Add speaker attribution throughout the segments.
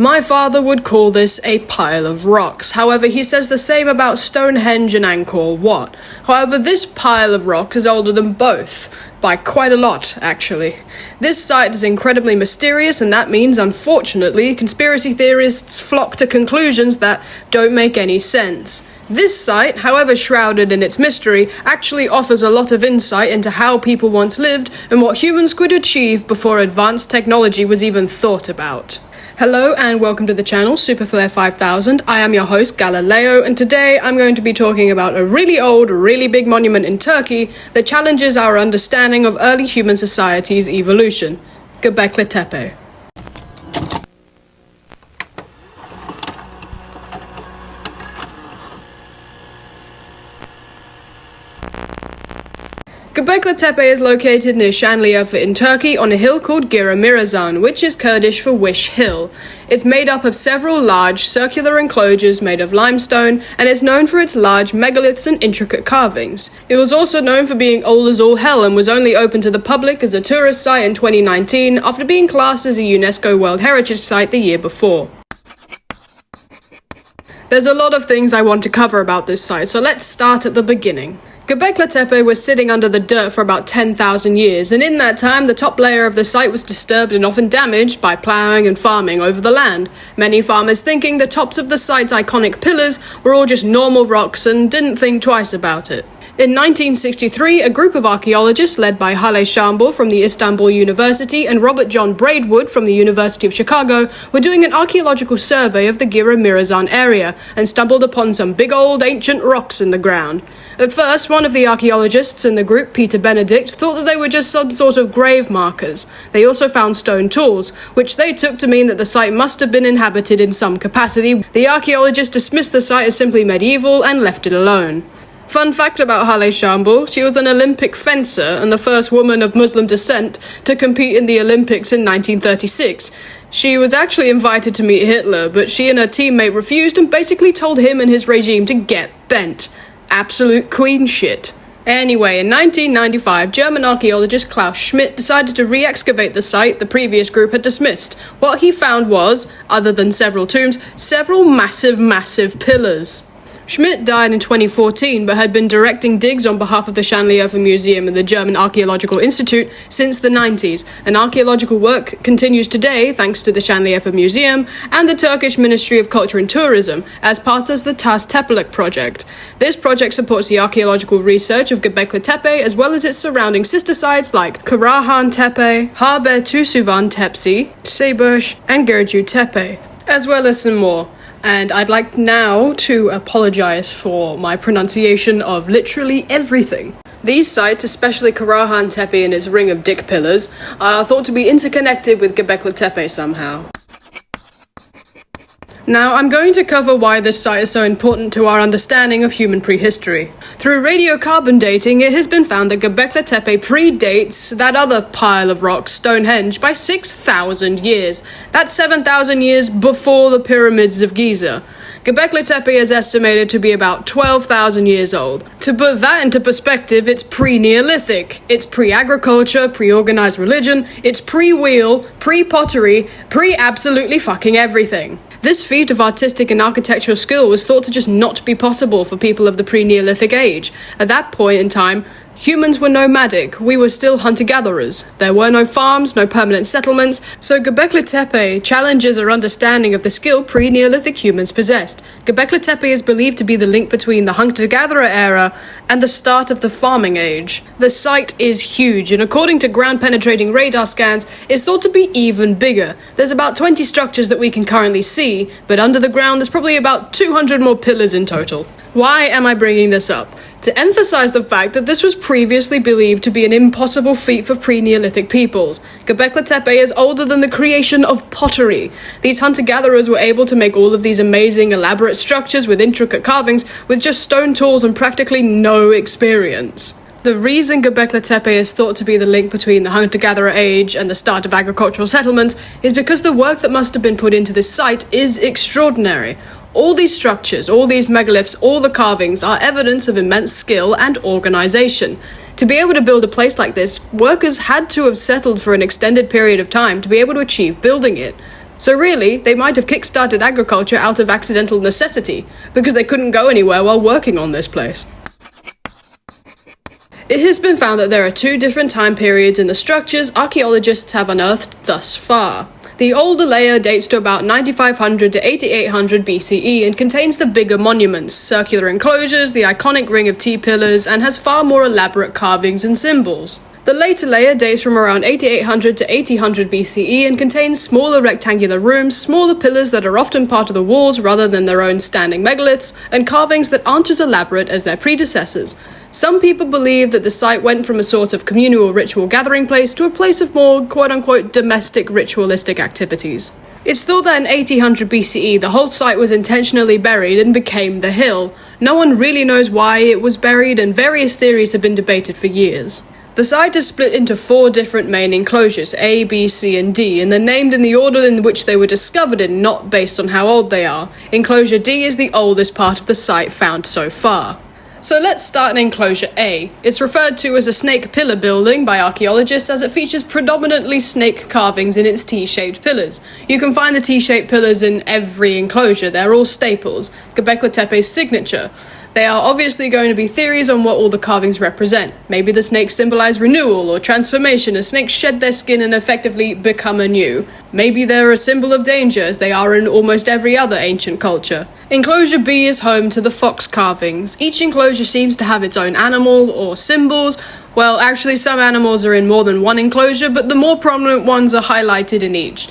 Speaker 1: My father would call this a pile of rocks. However, he says the same about Stonehenge and Angkor Wat. However, this pile of rocks is older than both. By quite a lot, actually. This site is incredibly mysterious, and that means, unfortunately, conspiracy theorists flock to conclusions that don't make any sense. This site, however shrouded in its mystery, actually offers a lot of insight into how people once lived and what humans could achieve before advanced technology was even thought about. Hello and welcome to the channel, Superflare 5000. I am your host, Galileo, and today I'm going to be talking about a really old, really big monument in Turkey that challenges our understanding of early human society's evolution, Göbekli Tepe. Göbekli Tepe is located near Şanlıurfa in Turkey on a hill called Giremirazan, which is Kurdish for Wish Hill. It's made up of several large circular enclosures made of limestone and is known for its large megaliths and intricate carvings. It was also known for being old as all hell and was only open to the public as a tourist site in 2019 after being classed as a UNESCO World Heritage Site the year before. There's a lot of things I want to cover about this site, so let's start at the beginning. Göbekli Tepe was sitting under the dirt for about 10,000 years, and in that time the top layer of the site was disturbed and often damaged by ploughing and farming over the land, many farmers thinking the tops of the site's iconic pillars were all just normal rocks and didn't think twice about it. In 1963, a group of archaeologists led by Halle Şambul from the Istanbul University and Robert John Braidwood from the University of Chicago were doing an archaeological survey of the Giremirazan area and stumbled upon some big old ancient rocks in the ground. At first, one of the archaeologists in the group, Peter Benedict, thought that they were just some sort of grave markers. They also found stone tools, which they took to mean that the site must have been inhabited in some capacity. The archaeologists dismissed the site as simply medieval and left it alone. Fun fact about Halle Şambul, she was an Olympic fencer and the first woman of Muslim descent to compete in the Olympics in 1936. She was actually invited to meet Hitler, but she and her teammate refused and basically told him and his regime to get bent. Absolute queen shit. Anyway, in 1995, German archaeologist Klaus Schmidt decided to re-excavate the site the previous group had dismissed. What he found was, other than several tombs, several massive pillars. Schmidt died in 2014 but had been directing digs on behalf of the Şanlıurfa Museum and the German Archaeological Institute since the 90s, and archaeological work continues today thanks to the Şanlıurfa Museum and the Turkish Ministry of Culture and Tourism as part of the Tas Tepelik project. This project supports the archaeological research of Göbekli Tepe as well as its surrounding sister sites like Karahan Tepe, Habertusuvan Tepsi, Sebuş, and Göbekli Tepe, as well as some more. And I'd like now to apologize for my pronunciation of literally everything. These sites, especially Karahan Tepe and its ring of dick pillars, are thought to be interconnected with Göbekli Tepe somehow. Now, I'm going to cover why this site is so important to our understanding of human prehistory. Through radiocarbon dating, it has been found that Göbekli Tepe predates that other pile of rocks, Stonehenge, by 6,000 years. That's 7,000 years before the pyramids of Giza. Göbekli Tepe is estimated to be about 12,000 years old. To put that into perspective, it's pre-Neolithic. It's pre-agriculture, pre-organized religion, it's pre-wheel, pre-pottery, pre-absolutely fucking everything. This feat of artistic and architectural skill was thought to just not be possible for people of the pre-Neolithic age. At that point in time, humans were nomadic, we were still hunter-gatherers. There were no farms, no permanent settlements, so Göbekli Tepe challenges our understanding of the skill pre-Neolithic humans possessed. Göbekli Tepe is believed to be the link between the hunter-gatherer era and the start of the farming age. The site is huge, and according to ground-penetrating radar scans, is thought to be even bigger. There's about 20 structures that we can currently see, but under the ground there's probably about 200 more pillars in total. Why am I bringing this up? To emphasize the fact that this was previously believed to be an impossible feat for pre-Neolithic peoples. Göbekli Tepe is older than the creation of pottery. These hunter-gatherers were able to make all of these amazing, elaborate structures with intricate carvings with just stone tools and practically no experience. The reason Göbekli Tepe is thought to be the link between the hunter-gatherer age and the start of agricultural settlements is because the work that must have been put into this site is extraordinary. All these structures, all these megaliths, all the carvings are evidence of immense skill and organization. To be able to build a place like this, workers had to have settled for an extended period of time to be able to achieve building it. So really, they might have kick-started agriculture out of accidental necessity, because they couldn't go anywhere while working on this place. It has been found that there are two different time periods in the structures archaeologists have unearthed thus far. The older layer dates to about 9500 to 8800 BCE and contains the bigger monuments, circular enclosures, the iconic ring of T-pillars, and has far more elaborate carvings and symbols. The later layer dates from around 8800 to 8000 BCE and contains smaller rectangular rooms, smaller pillars that are often part of the walls rather than their own standing megaliths, and carvings that aren't as elaborate as their predecessors. Some people believe that the site went from a sort of communal ritual gathering place to a place of more quote-unquote domestic ritualistic activities. It's thought that in 1800 BCE the whole site was intentionally buried and became the hill. No one really knows why it was buried, and various theories have been debated for years. The site is split into 4 different main enclosures, A, B, C, and D, and they're named in the order in which they were discovered in, not based on how old they are. Enclosure D is the oldest part of the site found so far. So let's start in Enclosure A. It's referred to as a snake pillar building by archaeologists as it features predominantly snake carvings in its T-shaped pillars. You can find the T-shaped pillars in every enclosure, they're all staples, Göbekli Tepe's signature. There are obviously going to be theories on what all the carvings represent. Maybe the snakes symbolize renewal or transformation as snakes shed their skin and effectively become anew. Maybe they're a symbol of danger as they are in almost every other ancient culture. Enclosure B is home to the fox carvings. Each enclosure seems to have its own animal or symbols. Well, actually some animals are in more than one enclosure, but the more prominent ones are highlighted in each.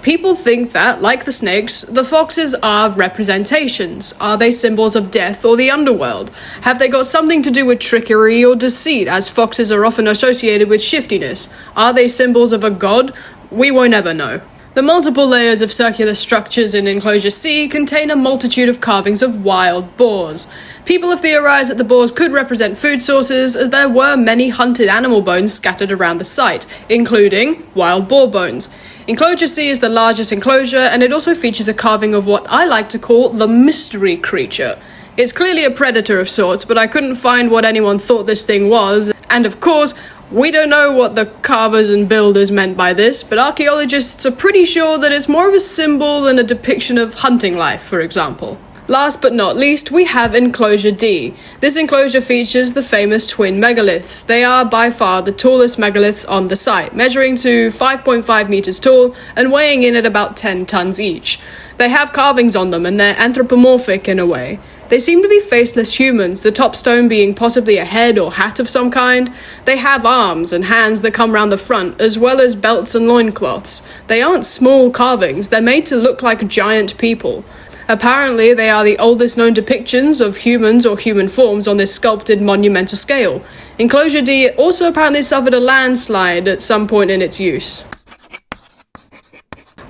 Speaker 1: People think that, like the snakes, the foxes are representations. Are they symbols of death or the underworld? Have they got something to do with trickery or deceit, as foxes are often associated with shiftiness? Are they symbols of a god? We won't ever know. The multiple layers of circular structures in Enclosure C contain a multitude of carvings of wild boars. People have theorized that the boars could represent food sources, as there were many hunted animal bones scattered around the site, including wild boar bones. Enclosure C is the largest enclosure, and it also features a carving of what I like to call the mystery creature. It's clearly a predator of sorts, but I couldn't find what anyone thought this thing was, and of course, we don't know what the carvers and builders meant by this, but archaeologists are pretty sure that it's more of a symbol than a depiction of hunting life, for example. Last but not least, we have Enclosure D. This enclosure features the famous twin megaliths. They are by far the tallest megaliths on the site, measuring to 5.5 meters tall and weighing in at about 10 tons each. They have carvings on them and they're anthropomorphic in a way. They seem to be faceless humans, the top stone being possibly a head or hat of some kind. They have arms and hands that come round the front, as well as belts and loincloths. They aren't small carvings, they're made to look like giant people. Apparently, they are the oldest known depictions of humans or human forms on this sculpted monumental scale. Enclosure D also apparently suffered a landslide at some point in its use.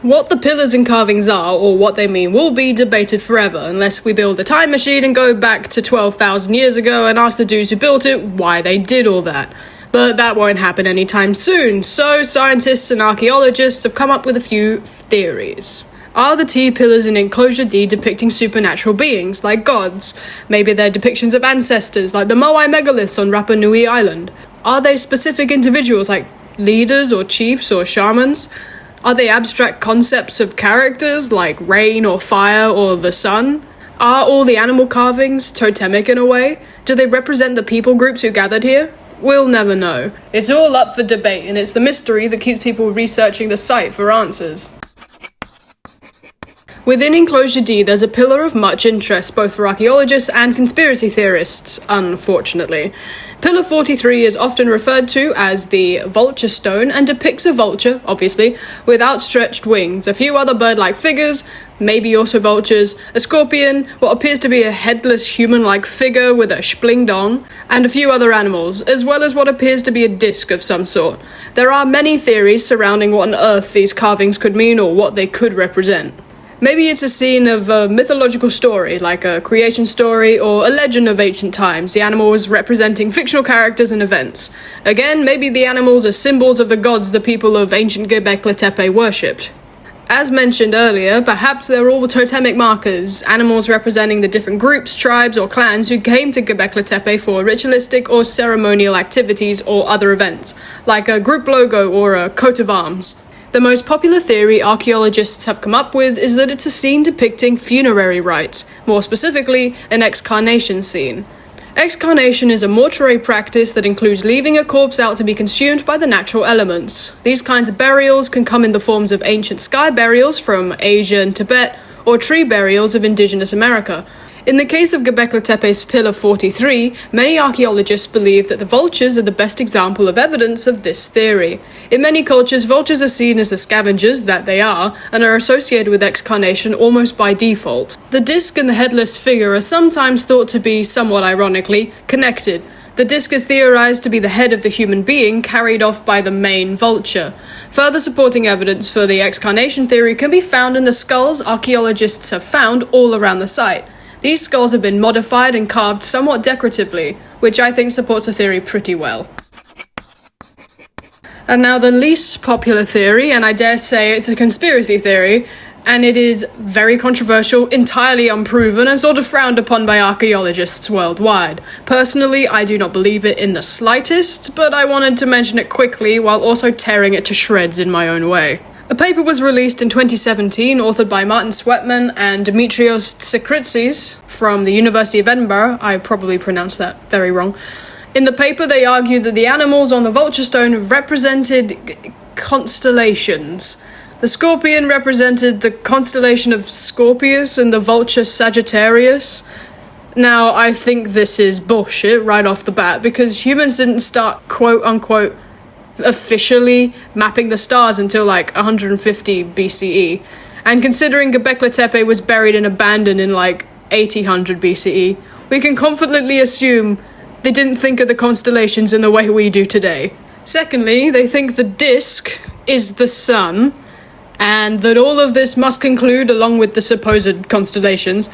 Speaker 1: What the pillars and carvings are, or what they mean, will be debated forever, unless we build a time machine and go back to 12,000 years ago and ask the dudes who built it why they did all that. But that won't happen anytime soon, so scientists and archaeologists have come up with a few theories. Are the T-pillars in Enclosure D depicting supernatural beings, like gods? Maybe they're depictions of ancestors, like the Moai megaliths on Rapa Nui Island. Are they specific individuals, like leaders or chiefs or shamans? Are they abstract concepts of characters, like rain or fire or the sun? Are all the animal carvings totemic in a way? Do they represent the people groups who gathered here? We'll never know. It's all up for debate, and it's the mystery that keeps people researching the site for answers. Within Enclosure D, there's a pillar of much interest both for archaeologists and conspiracy theorists, unfortunately. Pillar 43 is often referred to as the Vulture Stone and depicts a vulture, obviously, with outstretched wings, a few other bird-like figures, maybe also vultures, a scorpion, what appears to be a headless human-like figure with a splingdong, and a few other animals, as well as what appears to be a disc of some sort. There are many theories surrounding what on earth these carvings could mean or what they could represent. Maybe it's a scene of a mythological story, like a creation story or a legend of ancient times. The animals representing fictional characters and events. Again, maybe the animals are symbols of the gods the people of ancient Göbekli Tepe worshipped. As mentioned earlier, perhaps they're all totemic markers, animals representing the different groups, tribes, or clans who came to Göbekli Tepe for ritualistic or ceremonial activities or other events, like a group logo or a coat of arms. The most popular theory archaeologists have come up with is that it's a scene depicting funerary rites, more specifically, an excarnation scene. Excarnation is a mortuary practice that includes leaving a corpse out to be consumed by the natural elements. These kinds of burials can come in the forms of ancient sky burials from Asia and Tibet, or tree burials of indigenous America. In the case of Göbekli Tepe's Pillar 43, many archaeologists believe that the vultures are the best example of evidence of this theory. In many cultures, vultures are seen as the scavengers that they are, and are associated with excarnation almost by default. The disc and the headless figure are sometimes thought to be, somewhat ironically, connected. The disc is theorized to be the head of the human being carried off by the main vulture. Further supporting evidence for the excarnation theory can be found in the skulls archaeologists have found all around the site. These skulls have been modified and carved somewhat decoratively, which I think supports the theory pretty well. And now the least popular theory, and I dare say it's a conspiracy theory, and it is very controversial, entirely unproven, and sort of frowned upon by archaeologists worldwide. Personally, I do not believe it in the slightest, but I wanted to mention it quickly while also tearing it to shreds in my own way. A paper was released in 2017, authored by Martin Sweatman and Dimitrios Tsikritsis from the University of Edinburgh. I probably pronounced that very wrong. In the paper, they argued that the animals on the vulture stone represented constellations. The scorpion represented the constellation of Scorpius and the vulture Sagittarius. Now, I think this is bullshit right off the bat, because humans didn't start quote-unquote officially mapping the stars until like 150 BCE. And considering Göbekli Tepe was buried and abandoned in like 1800 BCE, we can confidently assume they didn't think of the constellations in the way we do today. Secondly, they think the disk is the sun, and that all of this must conclude, along with the supposed constellations,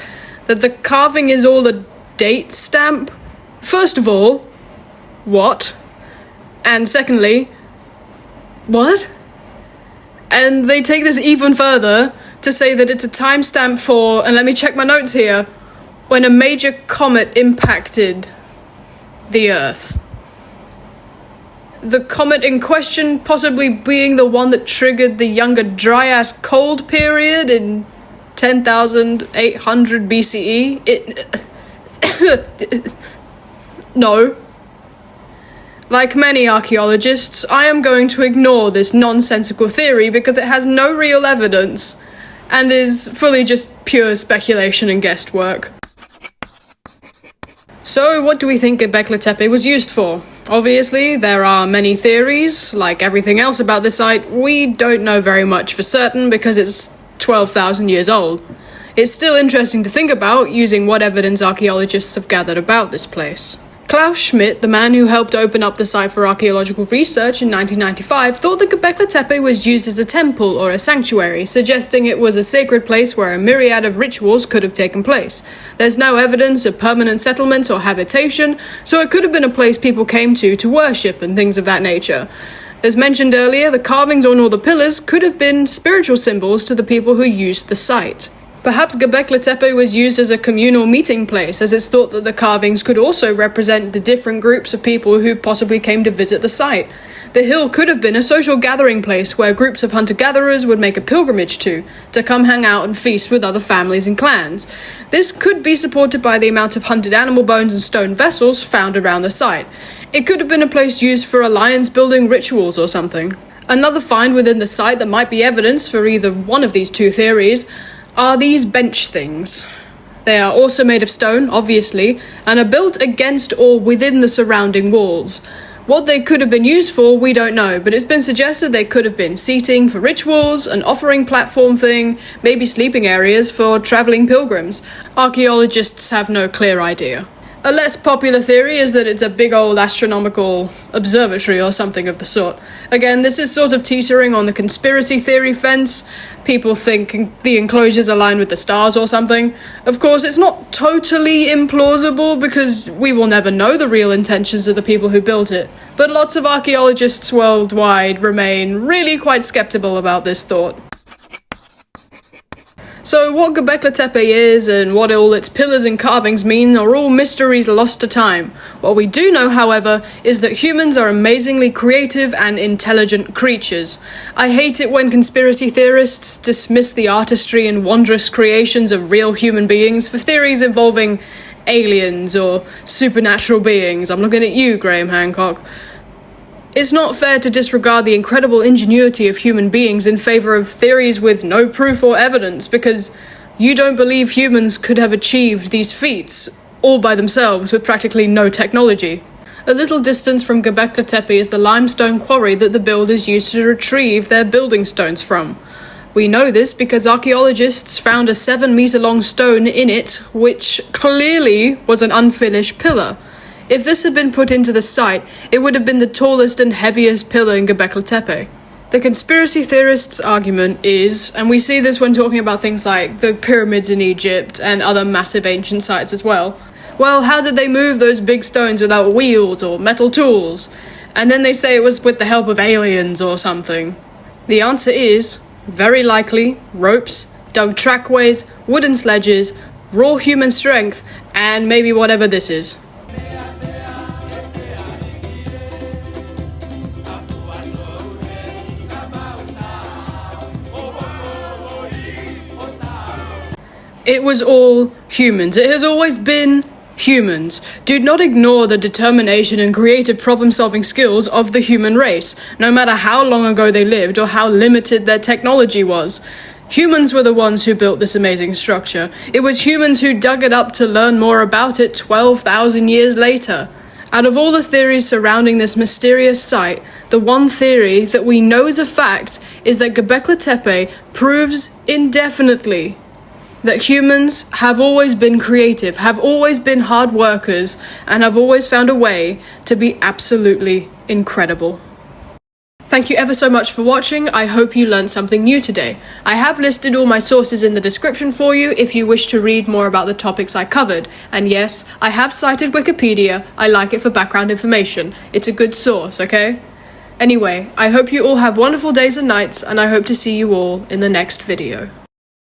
Speaker 1: that the carving is all a date stamp. First of all, what? And secondly, what? And they take this even further to say that it's a timestamp for, and let me check my notes here, when a major comet impacted the Earth. The comet in question possibly being the one that triggered the Younger Dryas Cold period in 10,800 BCE. No. Like many archaeologists, I am going to ignore this nonsensical theory because it has no real evidence and is fully just pure speculation and guesswork. So, what do we think Göbekli Tepe was used for? Obviously, there are many theories. Like everything else about this site, we don't know very much for certain because it's 12,000 years old. It's still interesting to think about using what evidence archaeologists have gathered about this place. Klaus Schmidt, the man who helped open up the site for archaeological research in 1995, thought that Göbekli Tepe was used as a temple or a sanctuary, suggesting it was a sacred place where a myriad of rituals could have taken place. There's no evidence of permanent settlements or habitation, so it could have been a place people came to worship and things of that nature. As mentioned earlier, the carvings on all the pillars could have been spiritual symbols to the people who used the site. Perhaps Göbekli Tepe was used as a communal meeting place, as it's thought that the carvings could also represent the different groups of people who possibly came to visit the site. The hill could have been a social gathering place where groups of hunter-gatherers would make a pilgrimage to come hang out and feast with other families and clans. This could be supported by the amount of hunted animal bones and stone vessels found around the site. It could have been a place used for alliance-building rituals or something. Another find within the site that might be evidence for either one of these two theories are these bench things. They are also made of stone, obviously, and are built against or within the surrounding walls. What they could have been used for, we don't know, but it's been suggested they could have been seating for rituals, an offering platform thing, maybe sleeping areas for travelling pilgrims. Archaeologists have no clear idea. A less popular theory is that it's a big old astronomical observatory or something of the sort. Again, this is sort of teetering on the conspiracy theory fence. People think the enclosures align with the stars or something. Of course, it's not totally implausible because we will never know the real intentions of the people who built it. But lots of archaeologists worldwide remain really quite skeptical about this thought. So what Göbekli Tepe is and what all its pillars and carvings mean are all mysteries lost to time. What we do know, however, is that humans are amazingly creative and intelligent creatures. I hate it when conspiracy theorists dismiss the artistry and wondrous creations of real human beings for theories involving aliens or supernatural beings. I'm looking at you, Graham Hancock. It's not fair to disregard the incredible ingenuity of human beings in favor of theories with no proof or evidence, because you don't believe humans could have achieved these feats all by themselves with practically no technology. A little distance from Göbekli Tepe is the limestone quarry that the builders used to retrieve their building stones from. We know this because archaeologists found a 7-meter-long stone in it, which clearly was an unfinished pillar. If this had been put into the site, it would have been the tallest and heaviest pillar in Göbekli Tepe. The conspiracy theorists' argument is, and we see this when talking about things like the pyramids in Egypt and other massive ancient sites as well, well, how did they move those big stones without wheels or metal tools? And then they say it was with the help of aliens or something. The answer is, very likely, ropes, dug trackways, wooden sledges, raw human strength, and maybe whatever this is. It was all humans. It has always been humans. Do not ignore the determination and creative problem-solving skills of the human race, no matter how long ago they lived or how limited their technology was. Humans were the ones who built this amazing structure. It was humans who dug it up to learn more about it 12,000 years later. Out of all the theories surrounding this mysterious site, the one theory that we know is a fact is that Göbekli Tepe proves indefinitely that humans have always been creative, have always been hard workers, and have always found a way to be absolutely incredible. Thank you ever so much for watching. I hope you learned something new today. I have listed all my sources in the description for you if you wish to read more about the topics I covered. And yes, I have cited Wikipedia. I like it for background information. It's a good source, okay? Anyway, I hope you all have wonderful days and nights, and I hope to see you all in the next video.